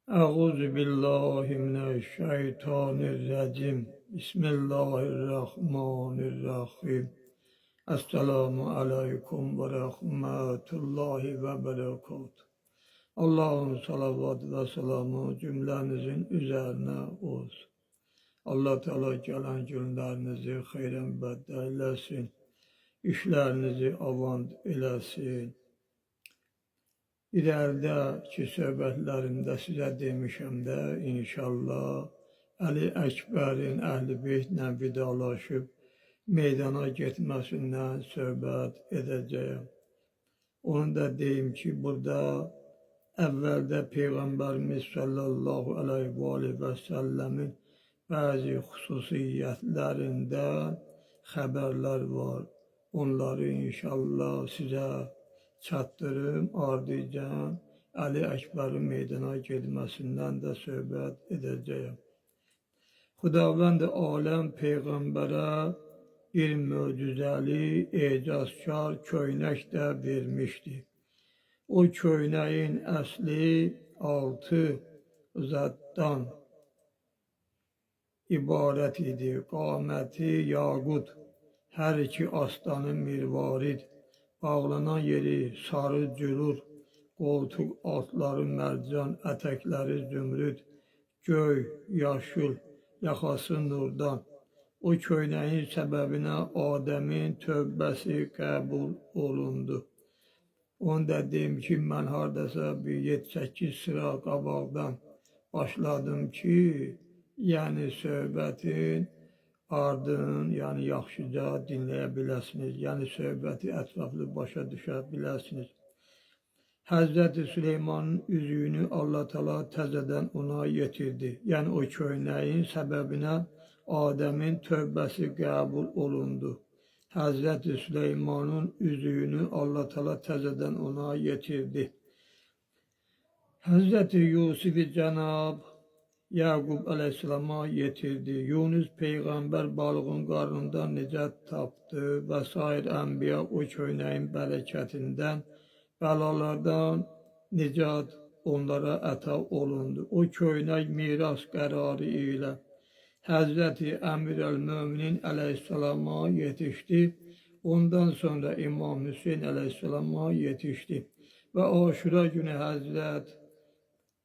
Euzu billahi mineşşeytanirracim. Bismillahirrahmanirrahim. Esselamu aleyküm ve rahmetullahi ve berekatuhu. Allah'ın salavat ve selamı cümlenizin üzerine olsun. Allah Teala gelen günlerinizi hayren bedeylesin. İşlerinizi avant eylesin. İlerideki söhbətlərimdə sizə demişəm də, inşallah Əli Əkbərin Əhl-i Beytlə vidalaşıb meydana getməsindən söhbət edəcəyəm. Onu da deyim ki, burada əvvəldə Peyğəmbərimiz sallallahu aleyhi və səlləmin bəzi xüsusiyyətlərindən xəbərlər var. Onları inşallah sizə çatdırım, ardıcan Əli Əkbərin meydana getməsindən də söhbət edəcəyəm. Xudavənd aləm Peyğəmbərə bir möcüzəli, ecazkar köynək də vermişdi. O köynəyin əsli 6 zətdən ibarət idi. Qaməti yaqut, hər iki aslanı mirvarid, bağlanan yeri sarı cülur, qoltuq altları mərcan, ətəkləri zümrüd, göy, yaşıl, yaxası nurdan. O köynəyin səbəbinə Adəmin tövbəsi qəbul olundu. Onu da deyim ki, mən haradasa bir 7-8 sıra qabaqdan başladım ki, yəni söhbətin ardın, yəni yaxşıca dinləyə biləsiniz, yəni söhbəti ətraflı başa düşə biləsiniz. Həzrəti Süleymanın üzüyünü Allah Teala təzədən ona yetirdi. Yəni o köynəyin səbəbinə Adəmin tövbəsi qəbul olundu. Həzrəti Süleymanın üzüyünü Allah Teala təzədən ona yetirdi. Həzrəti Yusifi Cənab Yaqub əleyhissalama yetirdi. Yunus Peyğəmbər balığın qarnından nicət tapdı və sair ənbiya o köynəyin bərəkətindən, bəlalardan nicat onlara əta olundu. O köynək miras qərarı ilə Həzrəti Əmir-əl-Möminin əleyhissalama yetişdi. Ondan sonra İmam Hüseyin əleyhissalama yetişdi. Və Aşura günü Həzrət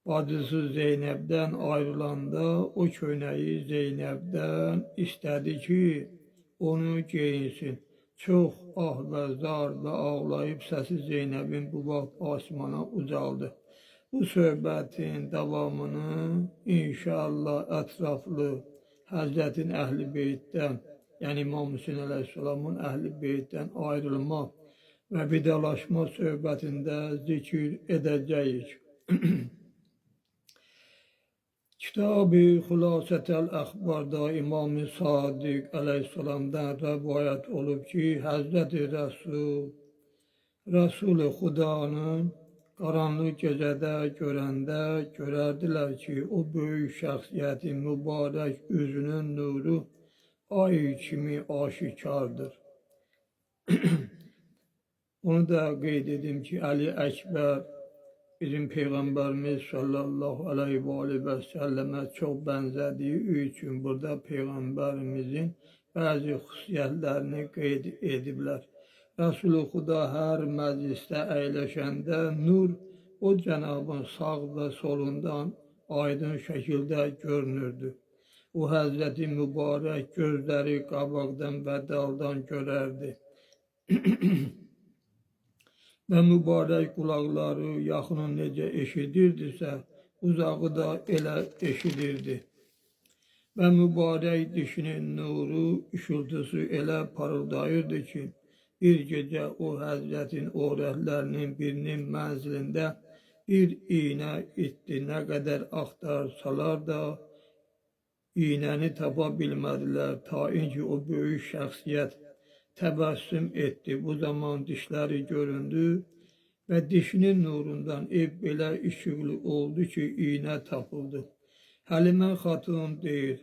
bacısı Zeynəbdən ayrılanda o köynəyi Zeynəbdən istədi ki, onu geyinsin. Çox ah və zar və ağlayıb səsi Zeynəbin bu vaxt asmana ucaldı. Bu söhbətin davamını inşallah ətraflı Həzrətin Əhl-i Beytdən, yəni İmam Hüseyin əleyhissalamın Əhl-i Beytdən ayrılma və vidalaşma söhbətində zikir edəcəyik. Kitab-ı Xülasətəl Əxbarda İmam-ı Sadiq əleyhissalamdan rəvayət olub ki, Həzrəti Rəsul-i Xudanın qaranlıq gecədə görəndə görərdilər ki, o böyük şəxsiyyətin mübarək üzünün nuru ay kimi aşikardır. Onu da qeyd edim ki, Əli Əkbər bizim Peyğəmbərimiz sallallahu aleyhi və səlləmə çox bənzədiyi üçün burada Peyğəmbərimizin bəzi xüsusiyyətlərini qeyd ediblər. Rəsul-i Xuda hər məclisdə əyləşəndə nur o Cənabın sağ və solundan aydın şəkildə görünürdü. O Həzrəti mübarək gözləri qabaqdan və daldan görərdi. Və mübarək qulaqları yaxını necə eşidirdisə, uzağı da elə eşidirdi. Və mübarək dişinin nuru, işıltısı elə parıldayırdı ki, bir gecə o Həzrətin övrətlərinin birinin mənzilində bir iynə itdi. Nə qədər axtarsalar da iynəni tapa bilmədilər. Ta ki o böyük şəxsiyyət təbəssüm etdi. Bu zaman dişləri göründü və dişinin nurundan ev belə işıqlı oldu ki, iynə tapıldı. Həlimə xatun deyir.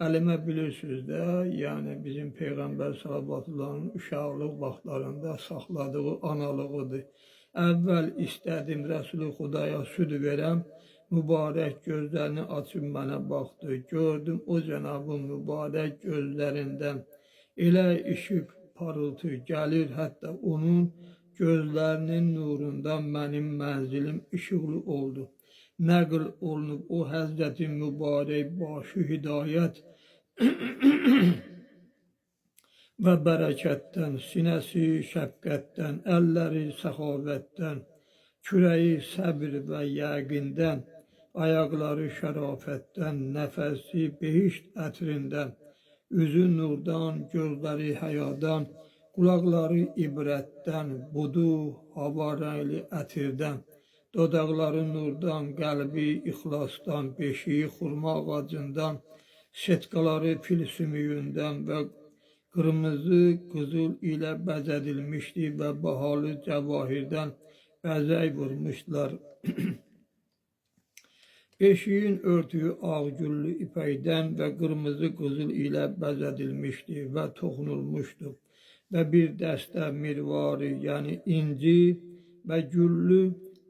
Həlimə bilirsiniz də, yəni bizim Peyğəmbər sallallahu uşaqlıq vaxtlarında saxladığı analığıdır. Əvvəl istədim Rəsul-i Xudaya süd verəm, mübarək gözlərini açıb mənə baxdı. Gördüm o Cənabın mübarək gözlərindən elə işıq parıltı gəlir, hətta onun gözlərinin nurundan mənim mənzilim işıqlı oldu. Nəql olunub o Həzrəti mübarək başı hidayət və bərəkətdən, sinəsi şəfqətdən, əlləri səxavətdən, kürəyi səbr və yəqindən, ayaqları şərafətdən, nəfəsi behişt ətrindən, üzü nurdan, gözləri həyadan, qulaqları ibrətdən, budu hava rəngli ətirdən, dodaqları nurdan, qəlbi ixlasdan, beşiyi xurma ağacından, setkaları fil sümüyündən və qırmızı qızıl ilə bəzədilmişdi və bahalı cəvahirdən bəzək vurmuşlar. Beşiyin örtüyü ağgüllü ipəkdən və qırmızı qızıl ilə bəzədilmişdi və toxunulmuşdu. Və bir dəstə mirvari, yəni inci və güllü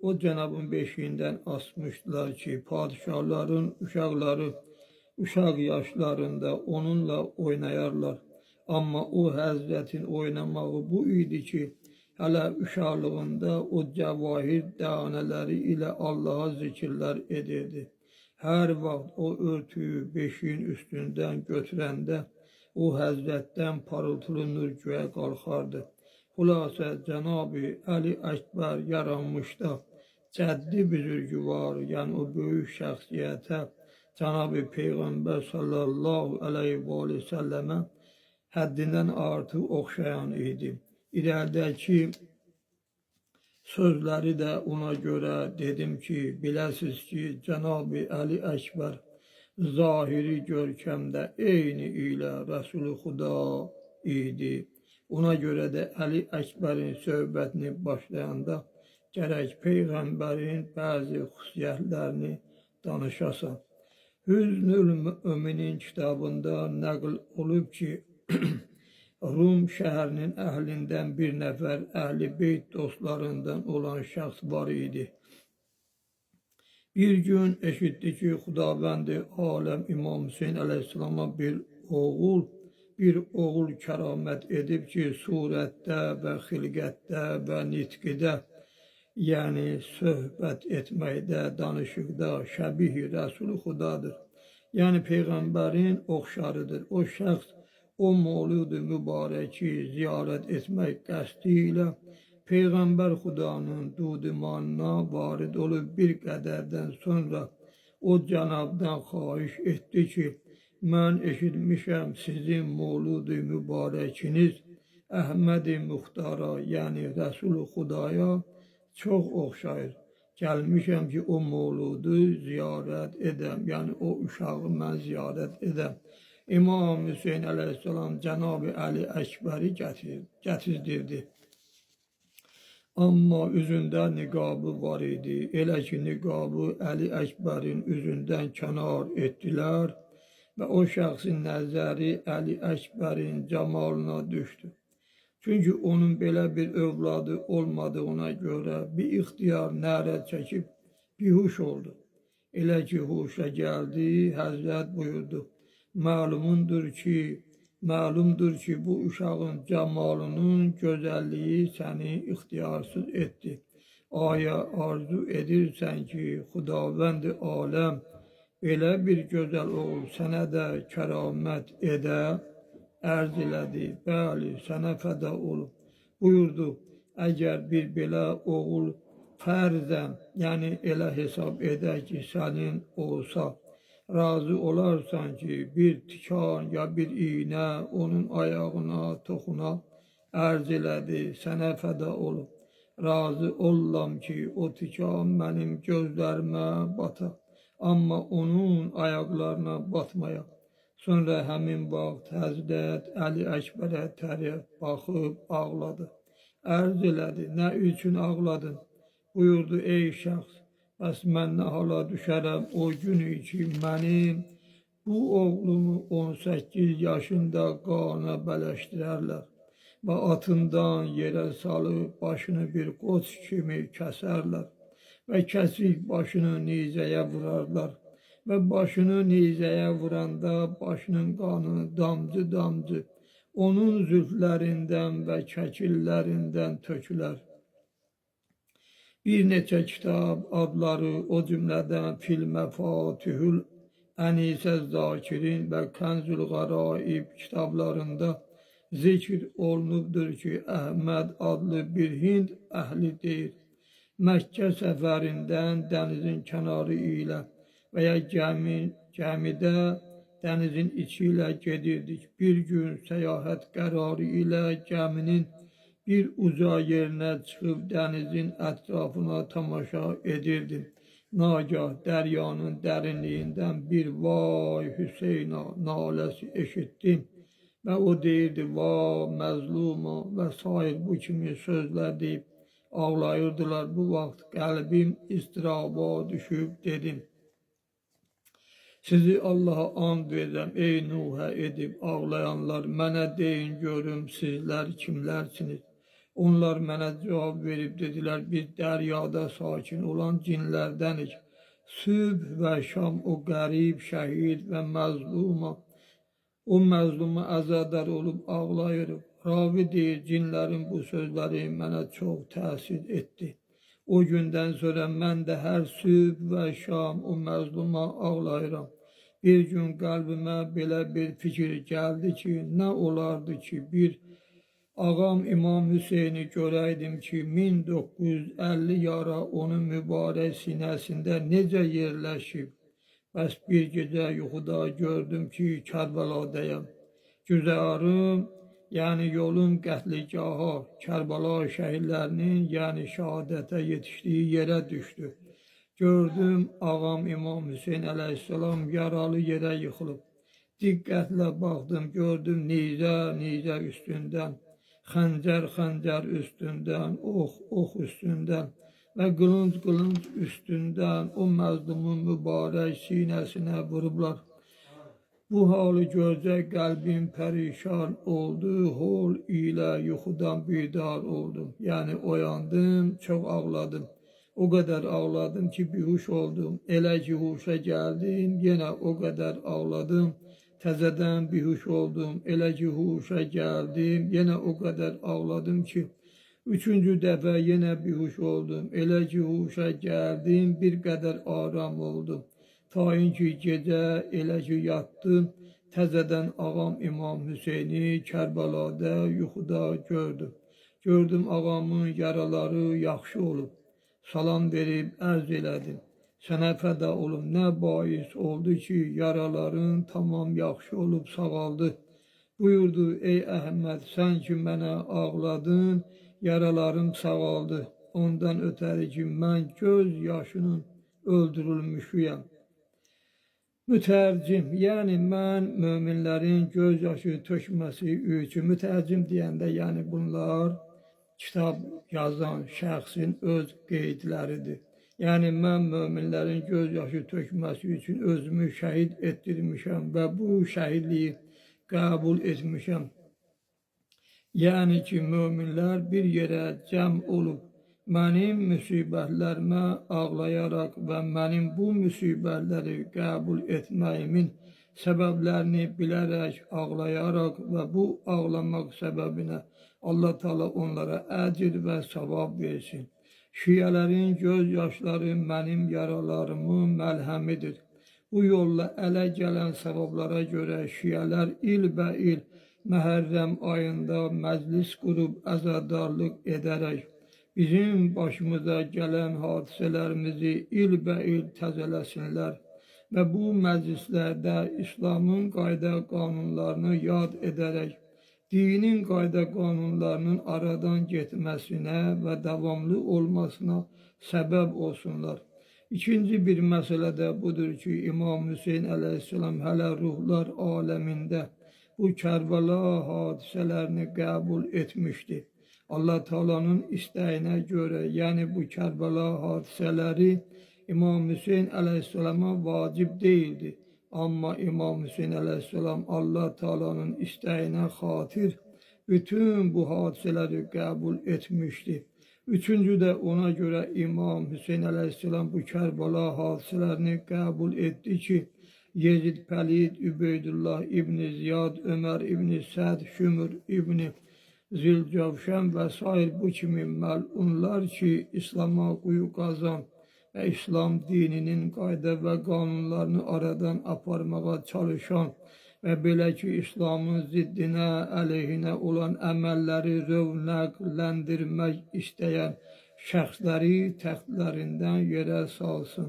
o Cənabın beşiyindən asmışdılar ki, padişahların uşaqları uşaq yaşlarında onunla oynayarlar. Amma o Həzrətin oynamağı bu idi ki, hələ uşaqlığında o cəvahir dənələri ilə Allaha zikirlər edirdi. Hər vaxt o örtüyü beşiyin üstündən götürəndə o Həzrətdən parıltılı nur göyə qalxardı. Xülasə Cənab-ı Əli Əkbər yaranmışda cəddi büzürgüvar, yəni o böyük şəxsiyyətə Cənab-ı Peyğəmbər sallallahu aleyhi və səlləmə həddindən artıq oxşayan idi. İrəlidəki sözləri də ona görə dedim ki, biləsiz ki, Cənab-ı Əli Əkbər zahiri görkəmdə eyni ilə Rəsul-i Xuda idi. Ona görə də Əli Əkbərin söhbətini başlayanda gərək Peyğəmbərin bəzi xüsusiyyətlərini danışasan. Hüznül Müminin kitabında nəql olub ki, Rum şəhərinin əhlindən bir nəfər əhl-i beyt dostlarından olan şəxs var idi. Bir gün eşitdi ki, Xudavənd-i aləm İmam Hüseyin əleyhissalama bir oğul kəramət edib ki, surətdə və xilqətdə və nitqidə, yəni söhbət etməkdə, danışıqda şəbih-i Rəsul-i Xudadır. Yəni Peyğəmbərin oxşarıdır. O şəxs o Mövlud-i Mübarəki ziyarət etmək qəsdi ilə Peyğəmbər Xudanın dudimanına varid olub bir qədərdən sonra o Cənabdan xahiş etdi ki, mən eşitmişəm sizin Mövlud-i Mübarəkiniz Əhməd-i Muxtara, yəni Rəsul-i Xudaya çox oxşayır. Gəlmişəm ki, o Mövludu ziyarət edəm, yəni o uşağı mən ziyarət edəm. İmam Hüseyin əleyhissalam Cənab-ı Əli Əkbəri gətizdirdi. Amma üzündə niqabı var idi. Elə ki, niqabı Əli Əkbərin üzündən kənar etdilər və o şəxsin nəzəri Əli Əkbərin camalına düşdü. Çünki onun belə bir övladı olmadığına görə bir ixtiyar nərə çəkib bihuş oldu. Elə ki, huşa gəldi, Həzrət buyurdu. Məlumdur ki, bu uşağın camalının gözəlliyi səni ixtiyarsız etdi. Aya arzu edirsən ki, Xudavənd-i aləm belə bir gözəl oğul sənə də kəramət edə, ərz elədi. Bəli, sənə fəda olub. Buyurdu, əgər bir belə oğul fərzən, yəni elə hesab edək ki, sənin olsa, razı olarsan ki, bir tikan ya bir iğnə onun ayağına toxuna, ərz elədi, sənə fəda olub. Razı ollam ki, o tikan mənim gözlərimə bata, amma onun ayaqlarına batmaya. Sonra həmin vaxt Həzrət Əli Əkbərə tərəf baxıb ağladı. Ərz elədi, nə üçün ağladın? Buyurdu, ey şəxs, bəs mən nə hala düşərəm o günü ki, mənim bu oğlumu 18 yaşında qana bələşdirərlər və atından yerə salıb başını bir qoç kimi kəsərlər ve kesik başını nizeye vurarlar. Ve başını nizeye vuranda başının kanı damcı damcı onun zülflerinden ve çəkillərindən tökülər. Bir neçə kitab adları, o cümlədən Fil Məfatihül Ənisə Zakirin və Kənzül Qəraib kitablarında zikr olunubdur ki, Əhməd adlı bir Hind əhli deyir. Məkkə səfərindən dənizin kənarı ilə və ya gəmidə dənizin içi ilə gedirdik. Bir gün səyahət qərarı ilə gəminin bir uca yerinə çıxıb dənizin ətrafına tamaşa edirdim. Nagah dəryanın dərinliyindən bir vay Hüseyna naləsi eşitdim və o deyirdi, vay məzluma və sair bu kimi sözlər deyib ağlayırdılar. Bu vaxt qəlbim istiraba düşüb dedim. Sizi Allah'a and verirəm, ey Nuhə edib ağlayanlar, mənə deyin görüm sizlər kimlərsiniz? Onlar mənə cavab verib dedilər, biz dəryada sakin olan cinlərdənik. Sübh və şam o qərib, şəhid və məzluma əzadar olub ağlayırıq. Ravi deyir, cinlərin bu sözləri mənə çox təsir etdi. O gündən sonra mən də hər sübh və şam o məzluma ağlayıram. Bir gün qəlbimə belə bir fikir gəldi ki, nə olardı ki, bir ağam İmam Hüseyni görəydim ki, 1950 yara onun mübarək sinəsində necə yerləşib. Bəs bir gecə yuxuda gördüm ki, Kərbəladayam. Güzarım, yəni yolun qətligaha, Kərbəla şəhidlərinin, yəni şəhadətə yetişdiyi yerə düşdü. Gördüm, ağam İmam Hüseyin əleyhissalam yaralı yerə yıxılıb. Diqqətlə baxdım, gördüm nizə üstündən, xəncər üstündən, ox üstündən və qılınc üstündən o məzlumun mübarək sinəsinə vurublar. Bu halı görcək qəlbim pərişan oldu, hol ilə yuxudan bidar oldum. Yəni oyandım, çox ağladım. O qədər ağladım ki, bihuş oldum. Elə ki, huşa gəldim, yenə o qədər ağladım. Təzədən bihuş oldum. Elə ki, huşa gəldim, yenə o qədər ağladım ki, üçüncü dəfə yenə bihuş oldum. Elə ki, huşa gəldim, bir qədər aram oldum. Tayin ki, gecə elə ki, yatdım, təzədən ağam İmam Hüseyni Kərbəlada yuxuda gördüm. Gördüm ağamın yaraları yaxşı olub. Salam verib ərz elədim. Sənə fəda olum, nə bais oldu ki, yaraların tamam yaxşı olub, sağaldı. Buyurdu, ey Əhməd, sən ki mənə ağladın, yaralarım sağaldı. Ondan ötəri ki, mən göz yaşının öldürülmüşüyəm. Mütərcim, yəni mən möminlərin göz yaşı tökməsi üçün, mütərcim deyəndə, yəni bunlar kitab yazan şəxsin öz qeydləridir. Yəni mən möminlərin göz yaşı tökməsi üçün özümü şəhid etdirmişəm və bu şəhidliyi qəbul etmişəm. Yəni ki, möminlər bir yerə cəm olub, mənim müsibətlərimə ağlayaraq və mənim bu müsibətləri qəbul etməyimin səbəblərini bilərək ağlayaraq və bu ağlamaq səbəbinə Allah Teala onlara əcr və savab versin. Şiyələrin göz yaşları mənim yaralarımın məlhəmidir. Bu yolla ələ gələn savablara görə şiyələr ilbəil Məhərrəm ayında məclis qurub əzadarlıq edərək bizim başımıza gələn hadisələrimizi ilbəil təzələsinlər və bu məclislərdə İslamın qayda qanunlarını yad edərək dinin qayda qanunlarının aradan getməsinə və davamlı olmasına səbəb olsunlar. İkinci bir məsələ də budur ki, İmam Hüseyin əleyhissalam hələ ruhlar aləmində bu Kərbəla hadisələrini qəbul etmişdi. Allah Teala'nın istəyinə görə, yəni bu Kərbəla hadisələri İmam Hüseyin əleyhissalama vacib deyildi. Amma İmam Hüseyin əleyhissalam Allah Teala'nın istəyinə xatir bütün bu hadisələri qəbul etmişdi. Üçüncü de ona göre İmam Hüseyin Aleyhisselam bu Kerbala hadiselerini kabul etti ki Yezid Pelid, Übeydullah İbni Ziyad, Ömer İbni Sa'd, Şümür İbni Zülcavşen vesaire bu kimi melunlar ki İslam'a uyu kazan ve İslam dininin qayda ve kanunlarını aradan aparmağa çalışan ve belə ki İslamın ziddine, aleyhine olan əməlləri rövnəqləndirmək istəyən şəxsləri təxtlərindən yerə salsın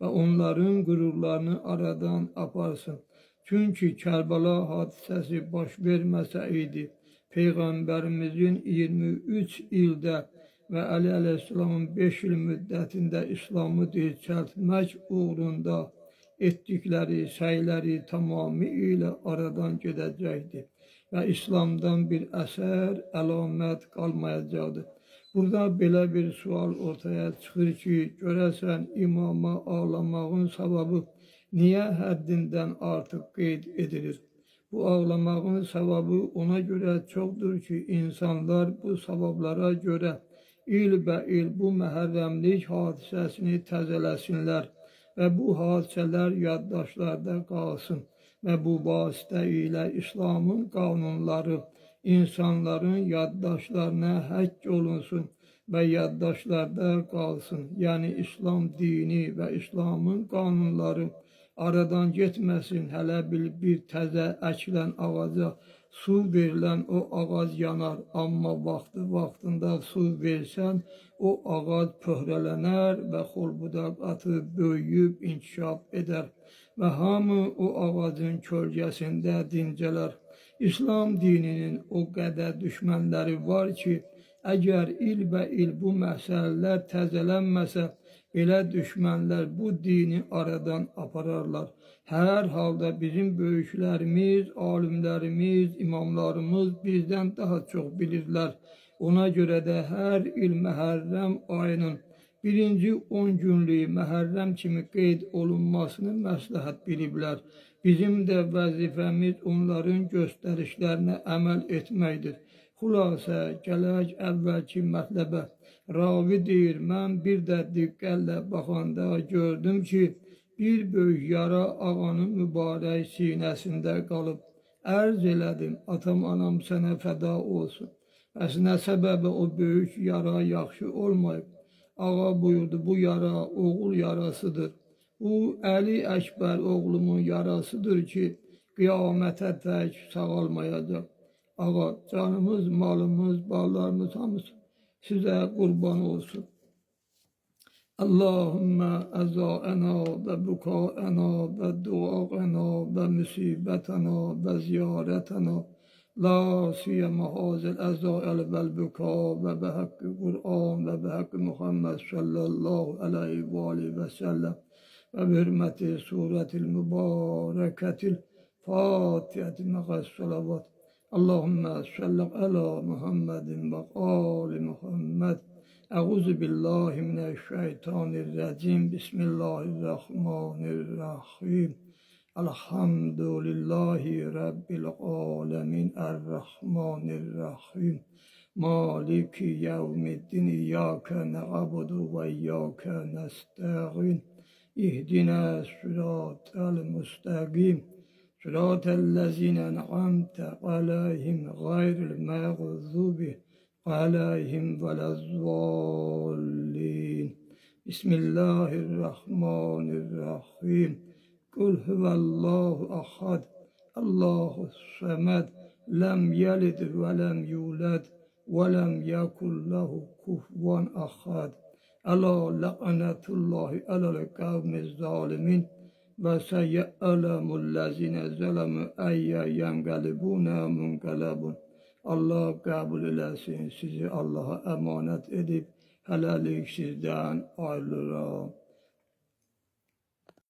ve onların qürurlarını aradan aparsın. Çünkü Kərbala hadisəsi baş verməsəydi, Peyğəmbərimizin 23 ildə ve Ali Aleyhisselamın 5 yıl müddətində İslamı dirçəltmək uğrunda etdikləri səyləri tamamilə aradan gedəcəkdir və İslamdan bir əsər, əlamət qalmayacaqdır. Burada belə bir sual ortaya çıxır ki, görəsən imama ağlamağın savabı niyə həddindən artıq qeyd edilir? Bu ağlamağın savabı ona görə çoxdur ki, insanlar bu savablara görə il bu məhərrəmlik hadisəsini təzələsinlər ve bu hadiseler yaddaşlarda kalsın ve bu vasıta ile İslam'ın kanunları insanların yaddaşlarına həkk olunsun ve yaddaşlarda kalsın. Yani İslam dini ve İslam'ın kanunları aradan getməsin. Hələ bir təzə əkilən ağaca su verilən o ağac yanar. Amma vaxtında su versən o ağac pöhrələnər və xolbudaq atıb böyüyüb inkişaf edər və hamı o ağacın kölgəsində dincələr. İslam dininin o qədər düşmənləri var ki, əgər il bu məsələlər təzələnməsə, belə düşmənlər bu dini aradan apararlar. Hər halda bizim böyüklərimiz, alimlərimiz, imamlarımız bizdən daha çox bilirlər. Ona görə də hər il Məhərrəm ayının birinci 10 günlük Məhərrəm kimi qeyd olunmasını məsləhət biliblər. Bizim də vəzifəmiz onların göstərişlərinə əməl etməkdir. Xülasə, gələk əvvəlki mətləbə. Ravi deyir, mən bir də diqqətlə baxanda gördüm ki, bir böyük yara ağanın mübarək sinəsində qalıb. Ərz elədim, atam anam sənə fəda olsun. Bəs nə səbəbə o böyük yara yaxşı olmayıb? Ağa buyurdu, bu yara oğul yarasıdır. Bu Əli Əkbər oğlumun yarasıdır ki, qiyamətə tək sağalmayacaq. Ağa, canımız, malımız, ballarımız hamısı sizə qurban olsun. Allahümme əzaəna və bukaəna və duaəna və müsibətəna və ziyarətəna la siyəmə hazəl əzaəl vəl buka və bəhəqqi Qur'an və bəhəqqi Muhammed sallallahu aleyhi və aleyhi və səlləm və hürməti surətil mübarəkətil Fatihəti məqəs salavat. Allahümme salli ala Muhammedin ve ali Muhammed. Euzu billahi mineşşeytanirracim. Bismillahirrahmanirrahim. Elhamdülillahi rabbil alemin. Errahmanirrahim. Maliki yevmiddin. İyyâke na'budu ve iyyâke nesta'in. İhdina sıratal müstakim. صراط الذين أنعمت عليهم غير المغضوب عليهم ولا الضالين. بسم الله الرحمن الرحيم. قل هو الله أحد الله الصمد لم يلد ولم يولد ولم يكن له كفوا أحد. ألا لعنة الله على القوم الظالمين. Ve seyya'alamul-lezine zelemu eyye yengalibuna mungalabun. Allah kabul eylesin sizi Allah'a emanet edip helaliksizden ayrılır.